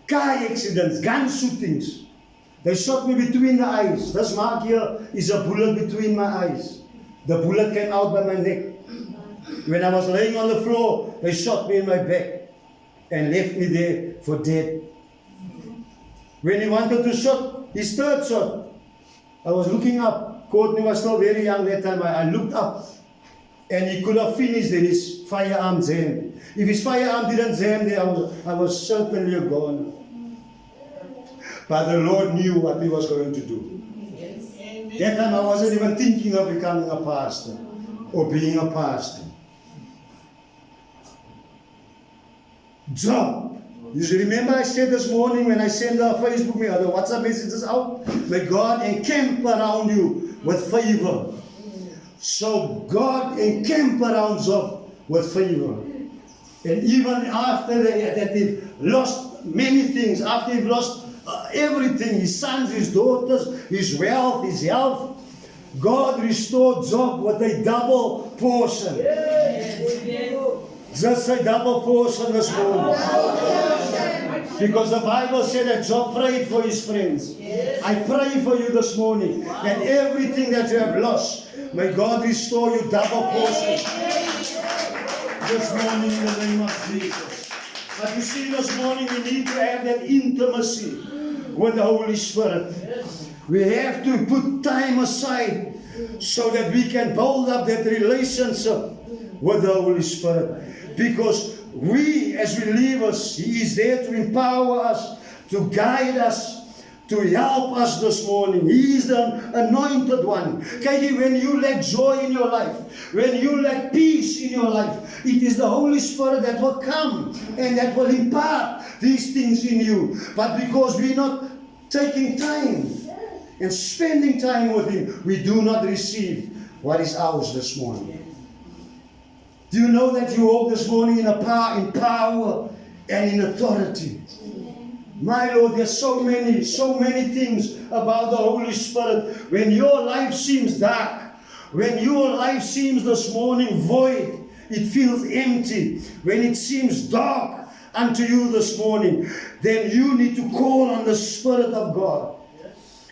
car accidents, gun shootings. They shot me between the eyes. This mark here is a bullet between my eyes. The bullet came out by my neck. When I was laying on the floor, they shot me in my back and left me there for dead. When he wanted to shoot his third shot, I was looking up. Courtney was still very young that time. I looked up and he could have finished in his firearm jam. If his firearm didn't jam there, I was certainly gone. But the Lord knew what He was going to do. That time I wasn't even thinking of becoming a pastor or being a pastor. Job. You remember I said this morning when I sent the Facebook, the WhatsApp messages out, may God encamp around you with favor. So God encamp around Job with favor. And even after that they've lost many things, after they've lost everything, his sons, his daughters, his wealth, his health, God restored Job with a double portion. Just a double portion this morning. Because the Bible said that Job prayed for his friends. I pray for you this morning that everything that you have lost, may God restore you double portion this morning in the name of Jesus. But you see, this morning we need to have that intimacy with the Holy Spirit. We have to put time aside so that we can build up that relationship with the Holy Spirit. Because we as believers, He is there to empower us, to guide us, to help us this morning. He is the anointed one. Okay, when you lack joy in your life, when you lack peace in your life, it is the Holy Spirit that will come and that will impart these things in you. But because we're not taking time and spending time with Him, we do not receive what is ours this morning. Do you know that you walk this morning in power and in authority? My Lord, there's so many things about the Holy Spirit. When your life seems dark, when your life seems this morning void, it feels empty. When it seems dark unto you this morning, then you need to call on the Spirit of God.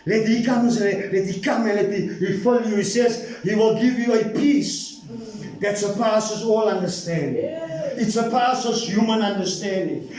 Let He come and let He fill you. He says He will give you a peace that surpasses all understanding. It surpasses human understanding.